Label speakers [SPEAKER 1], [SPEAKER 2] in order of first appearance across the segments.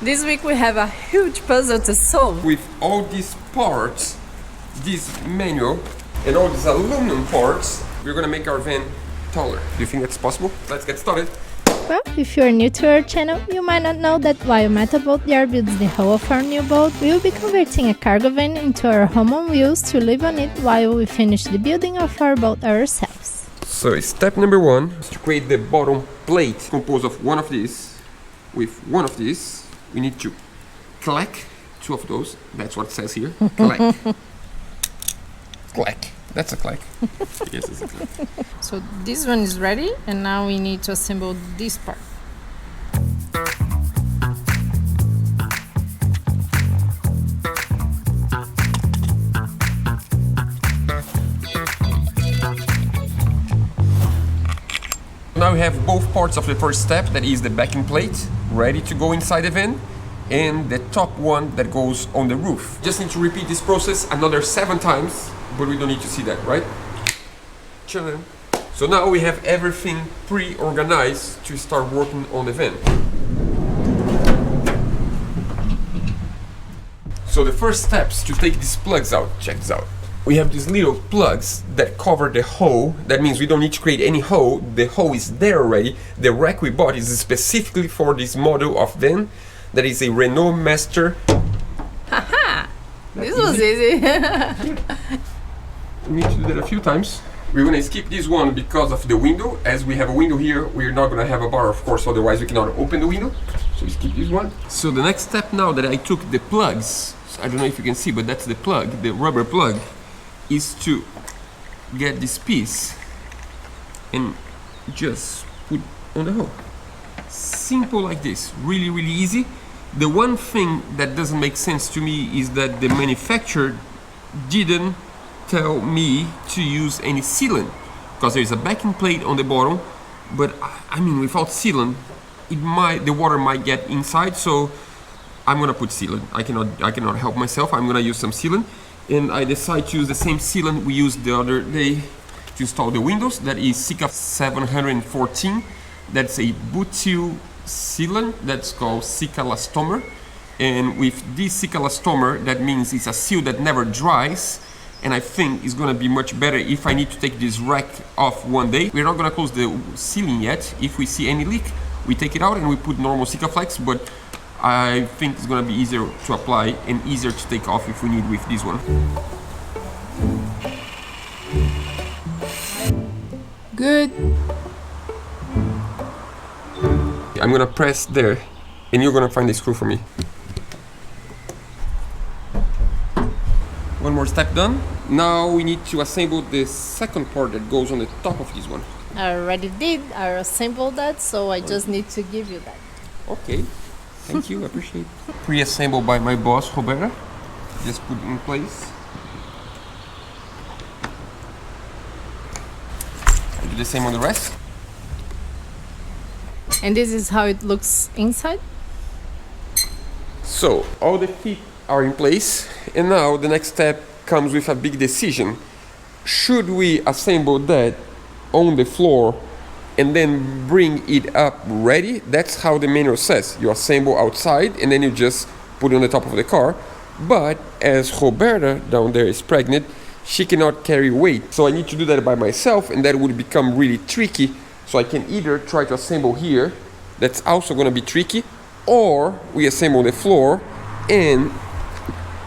[SPEAKER 1] This week we have a huge puzzle to solve.
[SPEAKER 2] With all these parts, this manual, and all these aluminum parts, we're gonna make our van taller. Do you think that's possible? Let's get started.
[SPEAKER 3] Well, if you are new to our channel, you might not know that while Metalboat DR builds the hull of our new boat, we will be converting a cargo van into our home on wheels to live on it while we finish the building of our boat ourselves.
[SPEAKER 2] So step number one is to create the bottom plate composed of one of these. With one of these, we need to clack two of those. That's what it says here. Clack. Clack. That's a clack. Yes, it's a clack.
[SPEAKER 1] So this one is ready, and now we need to assemble this part.
[SPEAKER 2] Now we have both parts of the first step, that is the backing plate, ready to go inside the van, and the top one that goes on the roof. Just need to repeat this process another 7 times, but we don't need to see that, right? Chilling. So now we have everything pre-organized to start working on the van. So the first steps to take these plugs out, check this out. We have these little plugs that cover the hole. That means we don't need to create any hole. The hole is there already. The rack we bought is specifically for this model of van. That is a Renault Master.
[SPEAKER 1] Haha! This was easy.
[SPEAKER 2] We need to do that a few times. We're gonna skip this one because of the window. As we have a window here, we're not gonna have a bar, of course, otherwise we cannot open the window. So we skip this one. So the next step now that I took the plugs, I don't know if you can see, but that's the plug, the rubber plug, is to get this piece and just put on the hole. Simple like this, really, really easy. The one thing that doesn't make sense to me is that the manufacturer didn't tell me to use any sealant, because there's a backing plate on the bottom, but I mean without sealant the water might get inside, so I'm gonna put sealant. I cannot help myself. I'm gonna use some sealant, and I decided to use the same sealant we used the other day to install the windows. That is Sika 714. That's a butyl sealant that's called Sika Elastomer, and with this Sika Elastomer, that means it's a seal that never dries, and I think it's gonna be much better if I need to take this rack off one day. We're not gonna close the ceiling yet. If we see any leak, we take it out and we put normal Sikaflex, but I think it's gonna be easier to apply and easier to take off if we need with this one.
[SPEAKER 1] Good.
[SPEAKER 2] I'm gonna press there, and you're gonna find the screw for me. One more step done. Now we need to assemble the second part that goes on the top of this one.
[SPEAKER 1] I already did. I assembled that, so I just need to give you that.
[SPEAKER 2] Okay, thank you, appreciate it. Pre-assembled by my boss, Roberta. Just put in place. I do the same on the rest.
[SPEAKER 1] And this is how it looks inside.
[SPEAKER 2] So all the feet are in place, and now the next step comes with a big decision. Should we assemble that on the floor and then bring it up ready? That's how the manual says. You assemble outside and then you just put it on the top of the car. But as Roberta down there is pregnant, she cannot carry weight. So I need to do that by myself, and that would become really tricky. So I can either try to assemble here, that's also gonna be tricky, or we assemble the floor and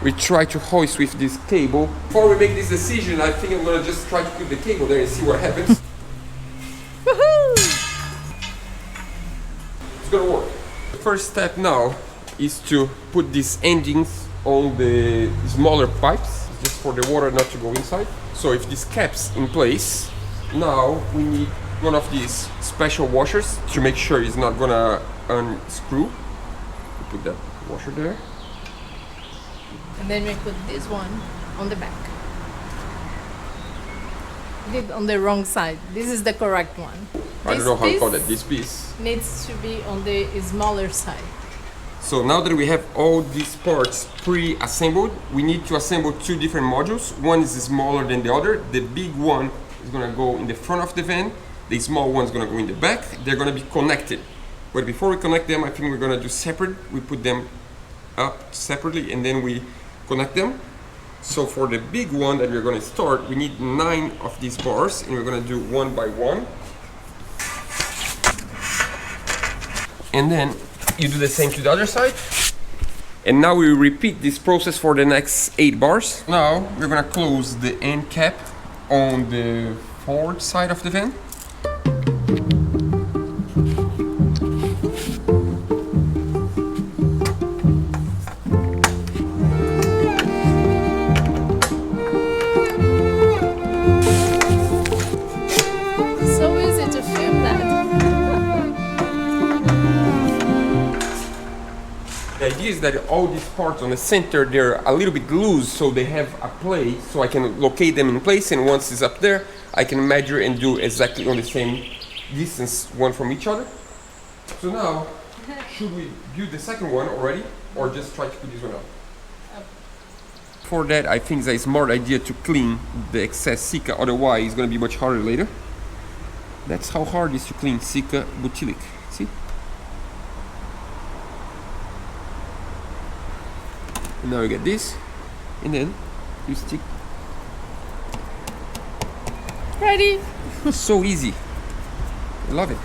[SPEAKER 2] we try to hoist with this cable. Before we make this decision, I think I'm gonna just try to put the cable there and see what happens.
[SPEAKER 1] Woohoo!
[SPEAKER 2] It's gonna work. The first step now is to put these endings on the smaller pipes, just for the water not to go inside. So if this cap's in place, now we need one of these special washers to make sure it's not gonna unscrew. We put that washer there.
[SPEAKER 1] And then we put this one on the back. Did on the wrong side. This is the correct one.
[SPEAKER 2] I don't know how to call that, this piece.
[SPEAKER 1] Needs to be on the smaller side.
[SPEAKER 2] So now that we have all these parts pre-assembled, we need to assemble 2 different modules. One is smaller than the other. The big one is gonna go in the front of the van. The small one's gonna go in the back. They're gonna be connected. But before we connect them, I think we're gonna do separate. We put them up separately and then we connect them. So for the big one that we're gonna start, we need 9 of these bars and we're gonna do one by one. And then you do the same to the other side. And now we repeat this process for the next 8 bars. Now we're gonna close the end cap on the forward side of the van.
[SPEAKER 1] So easy to film that.
[SPEAKER 2] The idea is that all these parts on the center, they're a little bit loose, so they have a play, so I can locate them in place, and once it's up there, I can measure and do exactly on the same distance, one from each other. So now, should we do the second one already, or just try to put this one up? For that, I think it's a smart idea to clean the excess Sika, otherwise it's going to be much harder later. That's how hard it is to clean Sika butylic, see? And now you get this, and then you stick.
[SPEAKER 1] Ready?
[SPEAKER 2] So easy. I love it.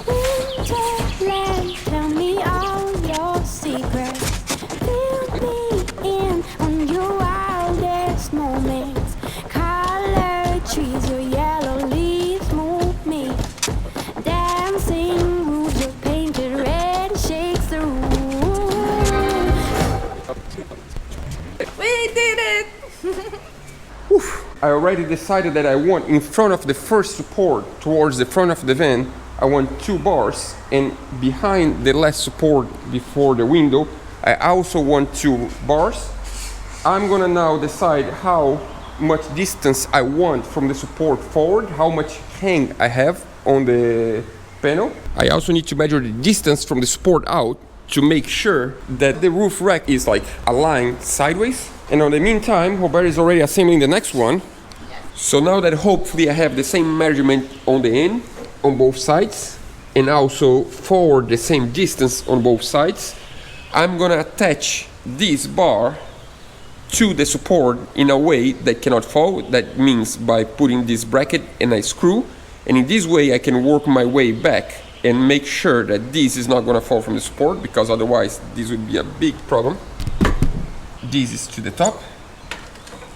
[SPEAKER 4] Winterland, tell me all your secrets. Fill me in on your wildest moments. Colored trees, your yellow leaves move me. Dancing roofs, your painted red shakes the room.
[SPEAKER 1] We did it!
[SPEAKER 2] I already decided that I want in front of the first support towards the front of the van, I want 2 bars, and behind the last support before the window, I also want 2 bars. I'm gonna now decide how much distance I want from the support forward, how much hang I have on the panel. I also need to measure the distance from the support out to make sure that the roof rack is like aligned sideways. And in the meantime, Roberto is already assembling the next one. So now that hopefully I have the same measurement on the end, on both sides, and also forward the same distance on both sides, I'm gonna attach this bar to the support in a way that cannot fall. That means by putting this bracket and a screw, and in this way I can work my way back and make sure that this is not gonna fall from the support, because otherwise this would be a big problem. This is to the top.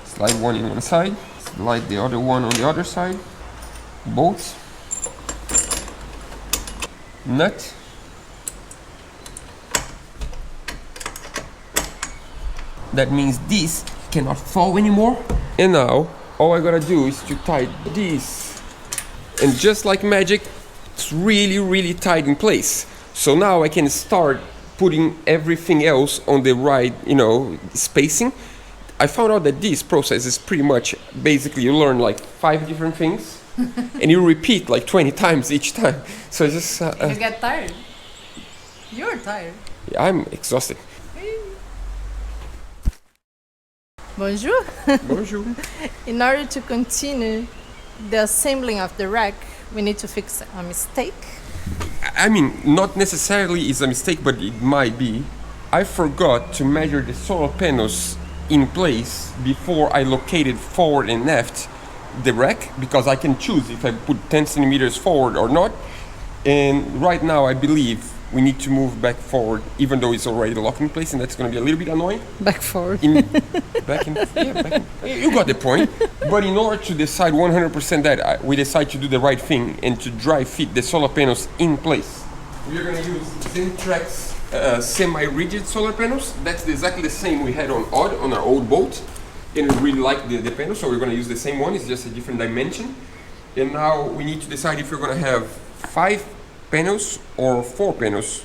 [SPEAKER 2] Slide one in one side, slide the other one on the other side. Bolts. Nut. That means this cannot fall anymore. And now all I gotta do is to tie this, and just like magic, it's really tight in place. So now I can start putting everything else on the right, spacing. I found out that this process is pretty much basically you learn like 5 different things and you repeat like 20 times each time. So it's just
[SPEAKER 1] You get tired. You're tired.
[SPEAKER 2] I'm exhausted.
[SPEAKER 1] Bonjour.
[SPEAKER 2] Bonjour.
[SPEAKER 1] In order to continue the assembling of the rack, we need to fix a mistake.
[SPEAKER 2] I mean, not necessarily is a mistake, but it might be. I forgot to measure the solar panels in place before I located forward and left the rack, because I can choose if I put 10 centimeters forward or not. And right now I believe we need to move back forward, even though it's already locked in place, and that's going to be a little bit annoying.
[SPEAKER 1] Back forward.
[SPEAKER 2] Back in, you got the point. But in order to decide 100% that we decide to do the right thing and to dry fit the solar panels in place, we are going to use Zentrax semi-rigid solar panels. That's exactly the same we had on Odd, on our old boat, and we really like the panel, so we're going to use the same one. It's just a different dimension. And now we need to decide if we're going to have 5 panels or 4 panels.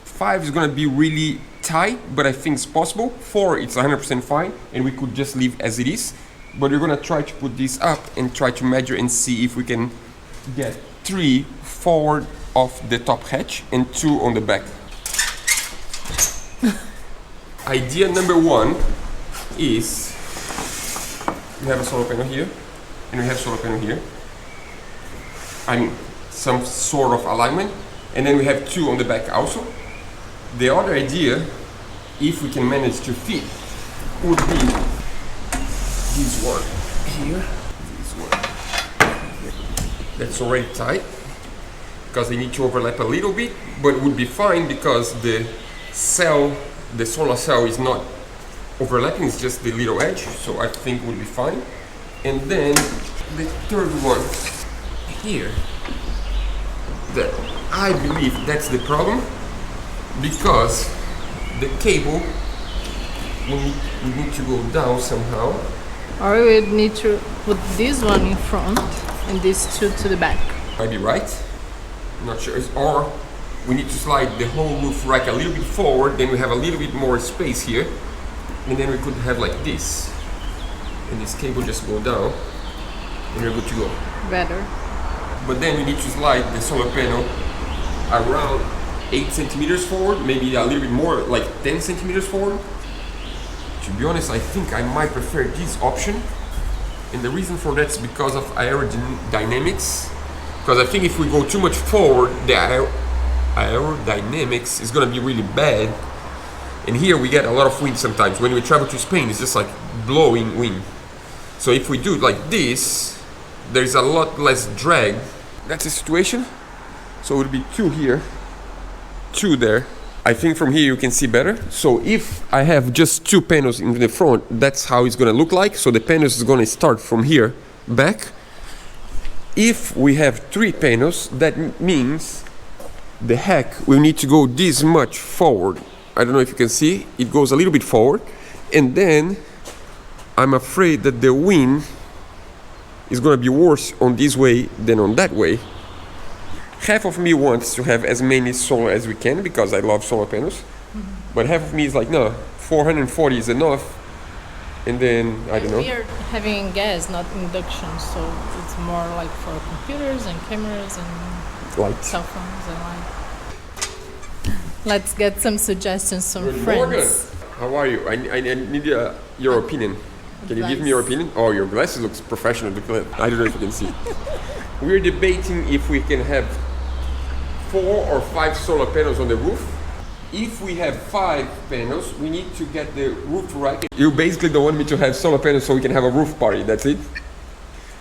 [SPEAKER 2] 5 is going to be really tight, but I think it's possible. 4, it's 100% fine, and we could just leave as it is. But we're going to try to put this up and try to measure and see if we can get 3 forward of the top hatch and 2 on the back. Idea number 1 is we have a solar panel here and we have solar panel here. I mean, some sort of alignment. And then we have 2 on the back also. The other idea, if we can manage to fit, would be this one here. This one. That's already tight because they need to overlap a little bit, but it would be fine because the solar cell is not overlapping, it's just the little edge, so I think it would be fine. And then the third one here, that I believe that's the problem because the cable we need to go down somehow.
[SPEAKER 1] Or we would need to put this one in front and these 2 to the back.
[SPEAKER 2] Might be right. I'm not sure. Or we need to slide the whole roof rack a little bit forward, then we have a little bit more space here, and then we could have like this, and this cable just go down, and we're good to go.
[SPEAKER 1] Better.
[SPEAKER 2] But then we need to slide the solar panel around 8 centimeters forward, maybe a little bit more, like 10 centimeters forward. To be honest, I think I might prefer this option, and the reason for that is because of aerodynamics. Because I think if we go too much forward, the aerodynamics is gonna be really bad. And here we get a lot of wind sometimes. When we travel to Spain, it's just like blowing wind. So if we do it like this, there's a lot less drag. That's the situation. So it would be 2 here, 2 there. I think from here you can see better. So if I have just 2 panels in the front, that's how it's gonna look like. So the panels is gonna start from here back. If we have 3 panels, that means the heck will need to go this much forward. I don't know if you can see, it goes a little bit forward. And then I'm afraid that the wind is gonna be worse on this way than on that way. Half of me wants to have as many solar as we can because I love solar panels. But half of me is like, no, 440 is enough. And then, I don't know.
[SPEAKER 1] We are having gas, not induction, so it's more like for computers and cameras and
[SPEAKER 2] Lights.
[SPEAKER 1] cell phones and like. Let's get some suggestions from
[SPEAKER 2] Good
[SPEAKER 1] friends.
[SPEAKER 2] morning. How are you? I need your opinion. Can you give me your opinion? Oh, your glasses looks professional. I don't know if you can see. We're debating if we can have 4 or 5 solar panels on the roof. If we have 5 panels, we need to get the roof rack. You basically don't want me to have solar panels so we can have a roof party, that's it?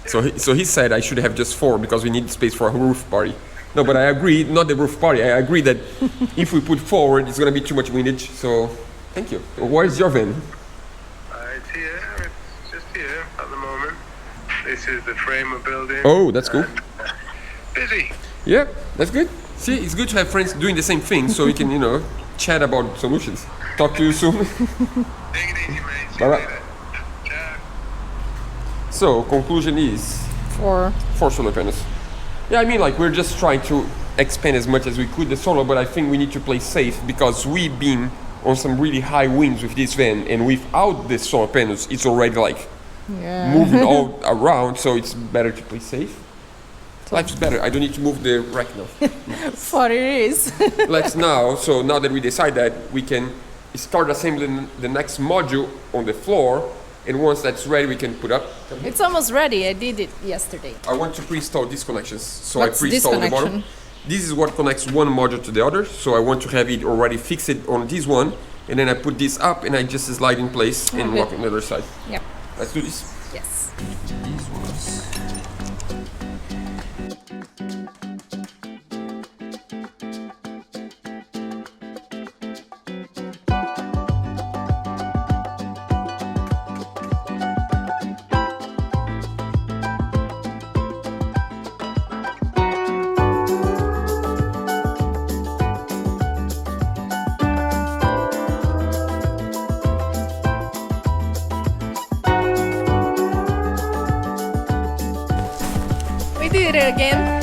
[SPEAKER 2] So he said I should have just 4 because we need space for a roof party. No, but I agree, not the roof party. I agree that if we put forward, it's gonna be too much windage, so thank you. Where's your van?
[SPEAKER 5] It's here. It's just here at the moment. This is the frame we're building.
[SPEAKER 2] Oh, that's cool.
[SPEAKER 5] Busy.
[SPEAKER 2] Yeah, that's good. See, it's good to have friends doing the same thing so we can, chat about solutions. Talk to you soon.
[SPEAKER 5] Take it easy, mate. See you
[SPEAKER 2] Bye-bye.
[SPEAKER 5] later. Ciao.
[SPEAKER 2] So, conclusion is
[SPEAKER 1] For
[SPEAKER 2] 4 solar panels. Yeah, I mean, like, we're just trying to expand as much as we could the solar, but I think we need to play safe because we've been on some really high winds with this van, and without the solar panels, it's already like moving all around, so it's better to play safe. Life's better. I don't need to move the rack now.
[SPEAKER 1] what it is.
[SPEAKER 2] So now that we decide that, we can start assembling the next module on the floor, and once that's ready, we can put up.
[SPEAKER 1] It's almost ready. I did it yesterday.
[SPEAKER 2] I want to pre-install these connections. So
[SPEAKER 1] What's
[SPEAKER 2] I
[SPEAKER 1] this
[SPEAKER 2] pre-installed the bottom.
[SPEAKER 1] connection?
[SPEAKER 2] This is what connects one module to the other. So I want to have it already fixed on this one, and then I put this up, and I just slide in place and
[SPEAKER 1] Okay.
[SPEAKER 2] lock on the other side.
[SPEAKER 1] Yep.
[SPEAKER 2] Let's do this.
[SPEAKER 1] Yes.
[SPEAKER 2] These ones.
[SPEAKER 1] We did it again.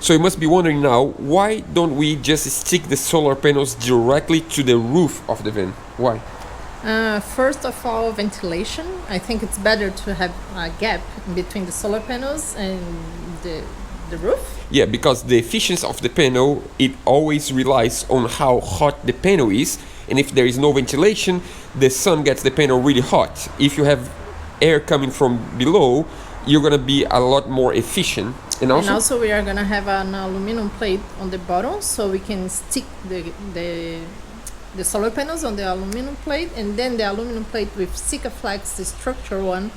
[SPEAKER 2] So you must be wondering now, why don't we just stick the solar panels directly to the roof of the van? Why?
[SPEAKER 1] First of all, ventilation. I think it's better to have a gap between the solar panels and the roof.
[SPEAKER 2] Yeah, because the efficiency of the panel, it always relies on how hot the panel is. And if there is no ventilation, the sun gets the panel really hot. If you have air coming from below, you're gonna be a lot more efficient. And also
[SPEAKER 1] we are gonna have an aluminum plate on the bottom, so we can stick the solar panels on the aluminum plate, and then the aluminum plate with Sikaflex, the structural one,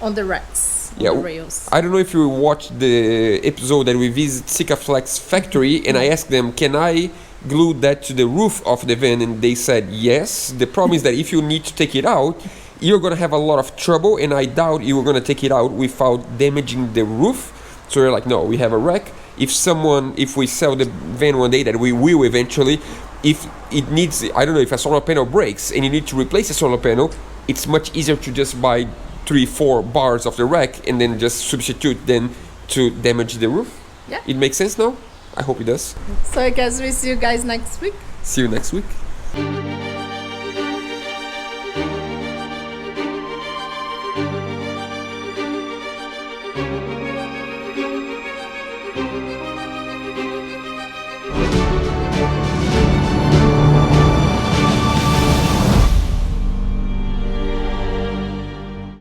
[SPEAKER 1] on the racks, on the rails.
[SPEAKER 2] I don't know if you watched the episode that we visit Sikaflex factory, and I asked them, can I glue that to the roof of the van? And they said yes. The problem is that if you need to take it out, you're gonna have a lot of trouble, and I doubt you're gonna take it out without damaging the roof. So you're like, no, we have a rack. If we sell the van one day, that we will eventually, if it needs, I don't know, if a solar panel breaks and you need to replace a solar panel, it's much easier to just buy 3-4 bars of the rack and then just substitute than to damage the roof.
[SPEAKER 1] Yeah.
[SPEAKER 2] It makes sense now? I hope it does.
[SPEAKER 1] So I guess we see you guys next week.
[SPEAKER 2] See you next week.